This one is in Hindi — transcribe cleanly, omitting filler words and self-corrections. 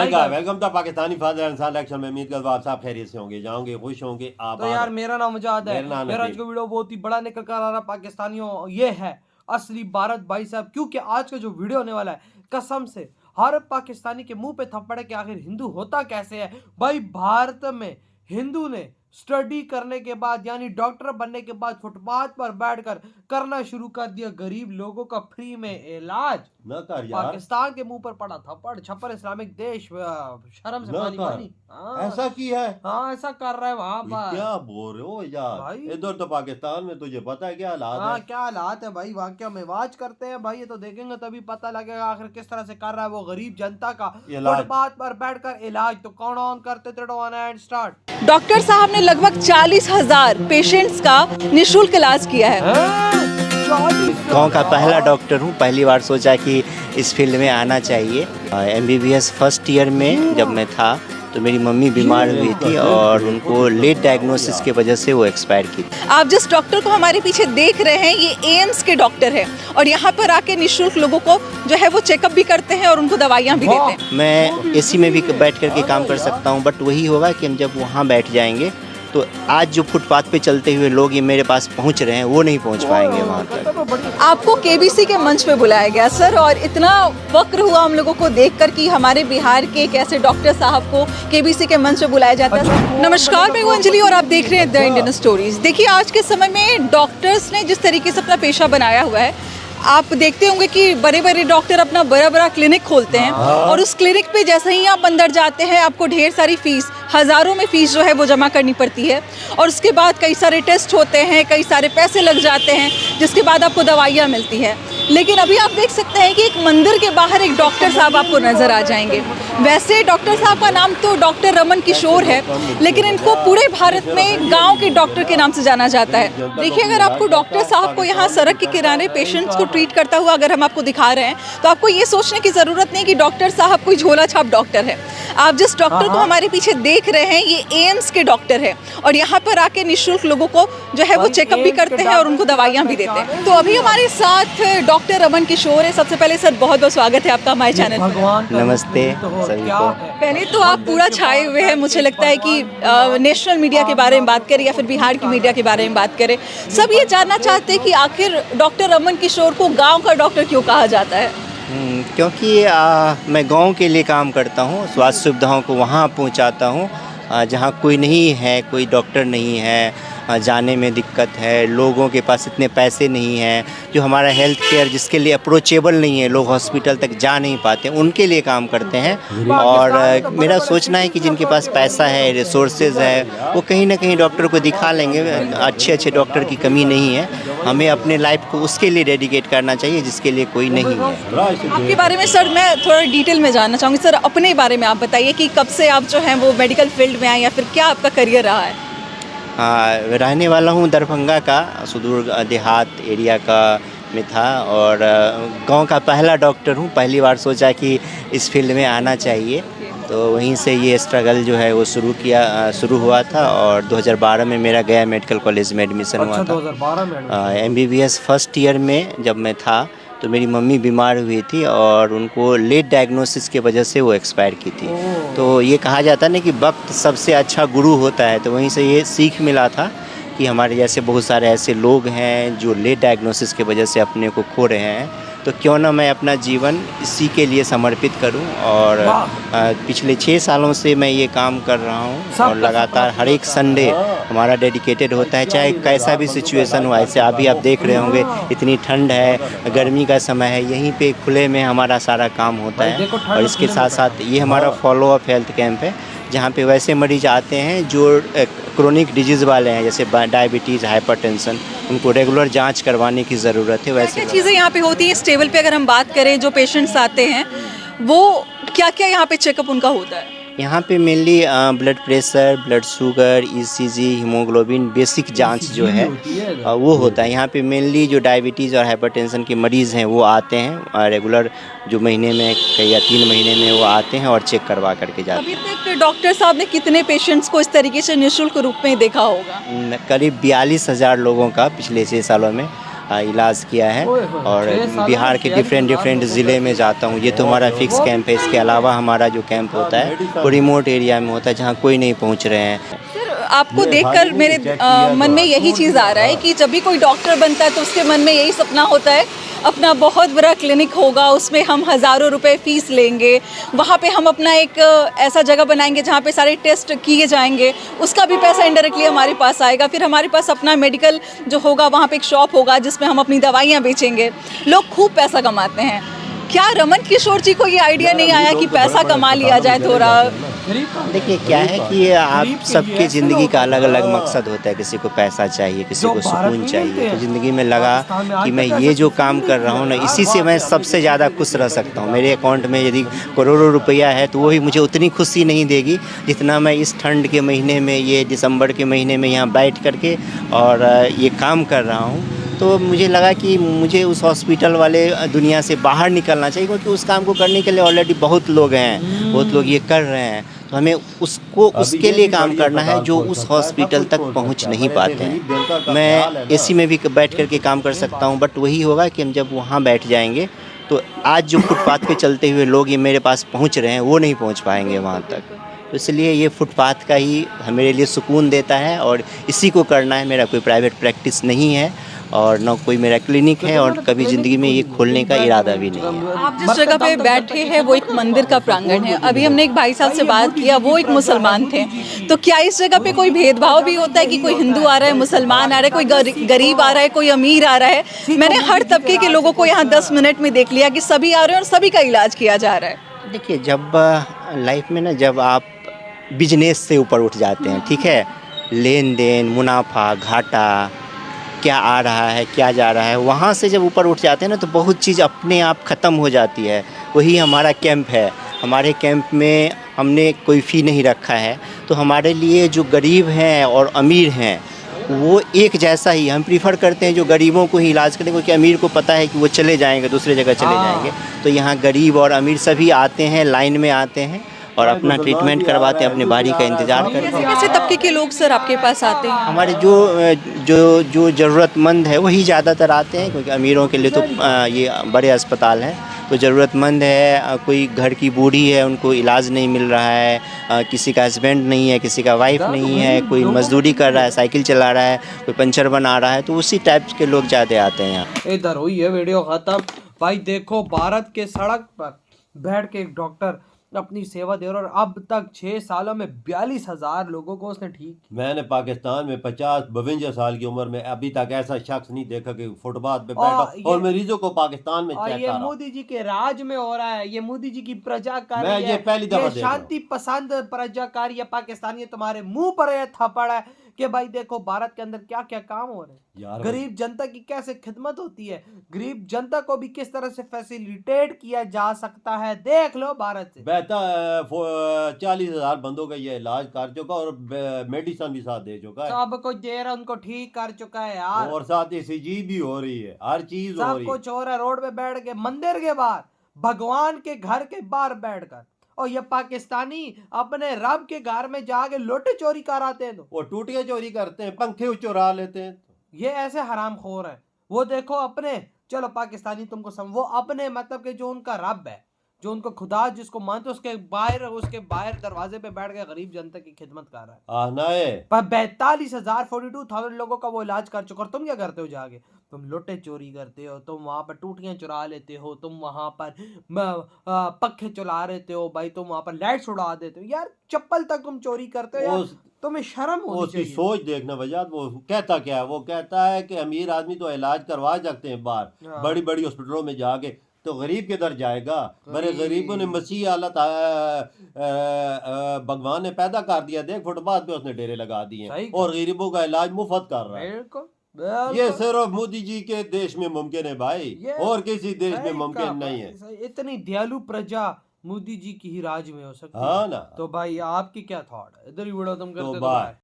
वेलकम था पाकिस्तानी फादर इलेक्शन में। उम्मीद करता हूं आप सब खैरियत से होंगे, जाओगे, खुश होंगे। आप तो यार मेरा नाम मुजाहिद है। मेरा आज का वीडियो बहुत ही बड़ा निकल कर आ रहा पाकिस्तानियों, ये है असली भारत भाई साहब। क्योंकि आज का जो वीडियो होने वाला है, कसम से हर पाकिस्तानी के मुंह पे थप्पड़ है कि आखिर हिंदू होता कैसे है। भाई भारत में हिंदू ने स्टडी करने के बाद यानी डॉक्टर बनने के बाद फुटपाथ पर बैठकर करना शुरू कर दिया गरीब लोगों का फ्री में इलाज। न कर यार, पाकिस्तान के मुंह पर पड़ा थप्पड़, छप्पर इस्लामिक देश, शर्म से पानी पानी। ऐसा की है? हाँ ऐसा कर रहा है वहाँ पर। क्या बोल रहे हो यार भाई इधर तो पाकिस्तान में तुझे पता है क्या हालात हाँ है? क्या हालात है भाई, वाकया में वाच करते हैं भाई, ये तो देखेंगे तभी पता लगेगा आखिर किस तरह से कर रहा है वो गरीब जनता का फुटपाथ पर बैठकर इलाज। तो कौन ऑन करते एंड स्टार्ट। डॉक्टर साहब ने लगभग 40,000 पेशेंट्स का निःशुल्क इलाज किया है। गांव का पहला डॉक्टर हूं, पहली बार सोचा कि इस फील्ड में आना चाहिए। MBBS फर्स्ट ईयर में जब मैं था तो मेरी मम्मी बीमार हुई थी और उनको लेट डायग्नोसिस की वजह से वो एक्सपायर की। आप जिस डॉक्टर को हमारे पीछे देख रहे हैं ये एम्स के डॉक्टर हैं और यहाँ पर आके निःशुल्क लोगों को जो है वो चेकअप भी करते हैं और उनको दवाइयाँ भी देते हैं। मैं AC में भी बैठ करके काम कर सकता हूँ, बट वही होगा कि हम जब वहाँ बैठ जाएंगे तो आज जो फुटपाथ पे चलते हुए लोग ये मेरे पास पहुंच रहे हैं वो नहीं पहुंच पाएंगे वहाँ तक। आपको KBC के मंच पे बुलाया गया सर, और इतना फक्र हुआ हम लोगों को देखकर कि हमारे बिहार के एक ऐसे डॉक्टर साहब को KBC के मंच पे बुलाया जाता है। नमस्कार, मैं हूँ अंजलि और आप देख रहे हैं द इंडियन स्टोरीज। देखिए आज के समय में डॉक्टर्स ने जिस तरीके से अपना पेशा बनाया हुआ है, आप देखते होंगे कि बड़े बड़े डॉक्टर अपना बड़ा बड़ा क्लिनिक खोलते हैं और उस क्लिनिक पे जैसे ही आप अंदर जाते हैं आपको ढेर सारी फीस, हज़ारों में फीस जो है वो जमा करनी पड़ती है और उसके बाद कई सारे टेस्ट होते हैं, कई सारे पैसे लग जाते हैं, जिसके बाद आपको दवाइयाँ मिलती है। लेकिन अभी आप देख सकते हैं कि एक मंदिर के बाहर एक डॉक्टर साहब आपको नज़र आ जाएंगे। वैसे डॉक्टर साहब का नाम तो डॉक्टर रमन किशोर है, लेकिन इनको पूरे भारत में गाँव के डॉक्टर के नाम से जाना जाता है। देखिए अगर आपको डॉक्टर साहब को यहाँ सड़क के किनारे पेशेंट्स को ट्रीट करता हुआ अगर हम आपको दिखा रहे हैं तो आपको ये सोचने की ज़रूरत नहीं कि डॉक्टर साहब कोई झोला छाप डॉक्टर है। आप जिस डॉक्टर को हमारे पीछे देख रहे हैं ये एम्स के डॉक्टर हैं और यहाँ पर आके निःशुल्क लोगों को जो है वो चेकअप भी करते हैं और उनको दवाइयाँ भी देते हैं। तो अभी हमारे साथ डॉक्टर रमन किशोर है। सबसे पहले सर बहुत बहुत स्वागत है आपका हमारे चैनल पर। नमस्ते सभी को। पहले तो आप पूरा छाए हुए हैं, मुझे लगता है कि नेशनल मीडिया के बारे में बात करें या फिर बिहार की मीडिया के बारे में बात करें, सब ये जानना चाहते हैं कि आखिर डॉक्टर रमन किशोर को गाँव का डॉक्टर क्यों कहा जाता है। क्योंकि मैं गांव के लिए काम करता हूं, स्वास्थ्य सुविधाओं को वहां पहुंचाता हूं जहां कोई नहीं है, कोई डॉक्टर नहीं है, जाने में दिक्कत है, लोगों के पास इतने पैसे नहीं हैं, जो हमारा हेल्थ केयर जिसके लिए अप्रोचेबल नहीं है, लोग हॉस्पिटल तक जा नहीं पाते, उनके लिए काम करते हैं। और मेरा सोचना है कि जिनके पास पैसा है, रिसोर्सेज है, वो कहीं ना कहीं डॉक्टर को दिखा लेंगे। अच्छे अच्छे डॉक्टर की कमी नहीं है, हमें अपने लाइफ को उसके लिए डेडिकेट करना चाहिए जिसके लिए कोई नहीं है। आपके बारे में सर मैं थोड़ा डिटेल में जानना चाहूँगी। सर अपने बारे में आप बताइए कि कब से आप जो हैं वो मेडिकल फील्ड में आए या फिर क्या आपका करियर रहा है। रहने वाला हूँ दरभंगा का, सुदूर देहात एरिया का में था और गांव का पहला डॉक्टर हूँ। पहली बार सोचा कि इस फील्ड में आना चाहिए तो वहीं से ये स्ट्रगल जो है वो शुरू हुआ था और 2012 में मेरा गया मेडिकल कॉलेज में एडमिशन हुआ था। 2012 में MBBS फर्स्ट ईयर में जब मैं था तो मेरी मम्मी बीमार हुई थी और उनको लेट डायग्नोसिस की वजह से वो एक्सपायर की थी। तो ये कहा जाता है ना कि वक्त सबसे अच्छा गुरु होता है, तो वहीं से ये सीख मिला था कि हमारे जैसे बहुत सारे ऐसे लोग हैं जो लेट डायग्नोसिस की वजह से अपने को खो रहे हैं, तो क्यों ना मैं अपना जीवन इसी के लिए समर्पित करूं। और पिछले 6 सालों से मैं ये काम कर रहा हूं और लगातार हर एक संडे हमारा डेडिकेटेड होता है, चाहे कैसा भी सिचुएशन हो। ऐसे अभी आप देख रहे होंगे इतनी ठंड है, गर्मी का समय है, यहीं पे खुले में हमारा सारा काम होता है। और इसके साथ साथ ये हमारा फॉलोअप हेल्थ कैंप है जहाँ पे वैसे मरीज आते हैं जो क्रोनिक डिजीज़ वाले हैं, जैसे डायबिटीज़, हाइपरटेंशन, उनको रेगुलर जांच करवाने की ज़रूरत है। वैसे क्या चीज़ें यहाँ पे होती हैं इस टेबल पे अगर हम बात करें, जो पेशेंट्स आते हैं वो क्या क्या यहाँ पे चेकअप उनका होता है। यहाँ पे mainly blood pressure, blood sugar, ECG, haemoglobin, basic जांच जो है वो होता है। यहाँ पे मेनली जो डायबिटीज़ और हाइपरटेंशन के मरीज़ हैं वो आते हैं रेगुलर, जो महीने में या 3 महीने में वो आते हैं और चेक करवा करके जाते हैं। अभी तक डॉक्टर साहब ने कितने पेशेंट्स को इस तरीके से निःशुल्क रूप में देखा होगा। करीब 42,000 लोगों का पिछले 6 सालों में इलाज किया है। ओए होए, और 6 सालों बिहार में के 46,000 डिफरेंट लोगों ज़िले का- में जाता हूँ। ये तो हमारा फिक्स कैंप है। इसके अलावा हमारा जो कैंप होता है वो रिमोट एरिया में होता है, जहाँ कोई नहीं पहुँच रहे हैं। सर आपको ये देखकर खाली नहीं मेरे चेक किया मन तो में यही टूट चीज़ गया। आ रहा है कि जब भी कोई डॉक्टर बनता है तो उसके मन में यही सपना होता है, अपना बहुत बड़ा क्लिनिक होगा, उसमें हम हज़ारों रुपए फीस लेंगे, वहाँ पे हम अपना एक ऐसा जगह बनाएंगे जहाँ पे सारे टेस्ट किए जाएंगे, उसका भी पैसा इनडायरेक्टली हमारे पास आएगा, फिर हमारे पास अपना मेडिकल जो होगा वहाँ पे एक शॉप होगा जिसमें हम अपनी दवाइयाँ बेचेंगे। लोग खूब पैसा कमाते हैं। क्या रमन किशोर जी को ये आइडिया नहीं आया कि पैसा कमा लिया जाए थोड़ा? गरीब का देखिए क्या है कि आप गरीब के लिए सबके ऐसे ज़िंदगी लोग का अलग अलग हाँ। मकसद होता है। किसी को पैसा चाहिए, किसी जो को भारत सुकून में चाहिए। मिलते तो हैं। ज़िंदगी में लगा पाकिस्तान में आज कि तक मैं ऐसा ये जो किसी काम ने कर नहीं रहा हूँ ना, किया इसी से मैं सबसे ज़्यादा खुश रह सकता हूँ। मेरे अकाउंट में यदि करोड़ों रुपया है तो वो भी मुझे उतनी खुशी नहीं देगी जितना मैं इस ठंड के महीने में, ये दिसंबर के महीने में यहाँ बैठ करके और ये काम कर रहा हूँ। तो मुझे लगा कि मुझे उस हॉस्पिटल वाले दुनिया से बाहर निकलना चाहिए, क्योंकि उस काम को करने के लिए ऑलरेडी बहुत लोग हैं, बहुत लोग ये कर रहे हैं। तो हमें उसको अभी उसके ये लिए भी काम बड़ी करना है अस्पताल जो खोल उस सकता है, सब हॉस्पिटल कुछ तक खोल पहुंच सकता है, नहीं पर पाते ऐसे गरीब जनता हैं। का ख्याल है मैं ना। एसी में भी बैठ करके काम कर सकता हूँ, बट वही होगा कि हम जब वहाँ बैठ जाएंगे तो आज जो फुटपाथ पे चलते हुए लोग ये मेरे पास पहुँच रहे हैं वो नहीं पहुँच पाएंगे वहाँ तक। तो इसलिए ये फुटपाथ का ही मेरे लिए सुकून देता है और इसी को करना है। मेरा कोई प्राइवेट प्रैक्टिस नहीं है और ना कोई मेरा क्लिनिक है और कभी ज़िंदगी में ये खोलने का इरादा भी नहीं है। आप जिस जगह पे बैठे हैं वो एक मंदिर का प्रांगण है। अभी हमने एक भाई साहब से बात किया, वो एक मुसलमान थे। तो क्या इस जगह पे कोई भेदभाव भी होता है कि कोई हिंदू आ रहा है, मुसलमान आ रहा है, कोई गरीब आ रहा है, कोई अमीर आ रहा है? मैंने हर तबके के लोगों को यहाँ 10 मिनट में देख लिया कि सभी आ रहे हैं और सभी का इलाज किया जा रहा है। देखिए जब लाइफ में ना, जब आप बिजनेस से ऊपर उठ जाते हैं, ठीक है, लेन देन, मुनाफा घाटा, क्या आ रहा है क्या जा रहा है, वहाँ से जब ऊपर उठ जाते हैं ना तो बहुत चीज़ अपने आप ख़त्म हो जाती है। वही हमारा कैंप है। हमारे कैंप में हमने कोई फ़ी नहीं रखा है, तो हमारे लिए जो गरीब हैं और अमीर हैं वो एक जैसा ही हम प्रीफर करते हैं जो गरीबों को ही इलाज करें, क्योंकि अमीर को पता है कि वो चले जाएंगे, दूसरे जगह चले जाएंगे। तो यहाँ गरीब और अमीर सभी आते हैं, लाइन में आते हैं और अपना ट्रीटमेंट करवाते हैं, अपनी बारी का इंतज़ार करते हैं। कैसे तबके के लोग सर आपके पास आते हैं? हमारे जो जो जो ज़रूरतमंद है वही ज़्यादातर आते हैं, क्योंकि अमीरों के लिए तो ये बड़े अस्पताल हैं। तो ज़रूरतमंद है, कोई घर की बूढ़ी है उनको इलाज नहीं मिल रहा है, किसी का हस्बैंड नहीं है, किसी का वाइफ नहीं है, कोई मजदूरी कर रहा है, साइकिल चला रहा है, कोई पंचर बना रहा है, तो उसी टाइप के लोग ज़्यादा आते हैं यहाँ। इधर हुई है वीडियो खत्म। भाई देखो, भारत के सड़क पर बैठ के एक डॉक्टर अपनी सेवा दे रहा है और अब तक 6 सालों में 42,000 लोगों को उसने ठीक किया। मैंने पाकिस्तान में 50-52 साल की उम्र में अभी तक ऐसा शख्स नहीं देखा कि फुटपाथ पे बैठा और मरीजों को पाकिस्तान में और चेक ये कर रहा। मोदी जी के राज में हो रहा है, ये मोदी जी की प्रजा कर मैं रही ये है, पहली दफा ये देख रहा हूं। शांति पसंद प्रजाकारी पाकिस्तानी तुम्हारे मुंह पर ये थप्पड़ है कि भाई देखो भारत के अंदर क्या क्या काम हो रहे हैं, यार गरीब जनता की कैसे खिदमत होती है, गरीब जनता को भी किस तरह से फैसिलिटेट किया जा सकता है। देख लो भारत से बेहतर 40,000 बंदों का ये इलाज कर चुका और मेडिसिन भी साथ दे चुका है सब कुछ दे रहा, उनको ठीक कर चुका है यार, और साथ ईसीजी भी हो रही है, हर चीज हो सब रही है। कुछ हो रहा है। रोड पे बैठ के, मंदिर के बाहर, भगवान के घर के बाहर बैठकर, और ये पाकिस्तानी अपने रब के घर में जाके लुट चोरी कराते हैं। तो वो टूटियां चोरी करते हैं, पंखे चुरा लेते हैं। ये ऐसे हरामखोर है। वो देखो अपने, चलो पाकिस्तानी तुमको वो अपने मतलब के जो उनका रब है, जो उनको खुदा जिसको मानते, उसके बाहर दरवाजे पे बैठ के गरीब जनता की खिदमत कर रहा है। आना है पर 42,000 लोगों का वो इलाज कर चुका। और तुम क्या करते हो जाके? तुम लुटे चोरी करते हो, तुम वहां पर टूटियां चुरा लेते हो, तुम वहां पर पक्खे चुरा लेते हो, भाई तुम वहां पर लाइट्स उड़ा देते हो। यार चप्पल तक तुम चोरी करते हो यार, तुम्हें शर्म होनी उसकी चाहिए। सोच देखना वजह। वो कहता क्या है? वो कहता है कि अमीर आदमी तो इलाज करवा सकते हैं बाहर हाँ। बड़ी बड़ी हॉस्पिटलों में जाके, तो गरीब किधर जाएगा? बड़े गरीबों ने मसीह हालत भगवान ने पैदा कर दिया, देख फुटपाथ पे उसने डेरे लगा दिए सही और गरीबों का इलाज मुफ्त कर रहा है। बिल्कुल ये सिर्फ मोदी जी के देश में मुमकिन है भाई, ये और किसी देश में सही मुमकिन कहा नहीं भाई, है। इतनी दयालु प्रजा मोदी जी की ही राज में हो सकती है। हाँ ना। तो भाई आपकी क्या थॉट है? इधर ही वीडियो तुम करते तो तो बाय। बाय।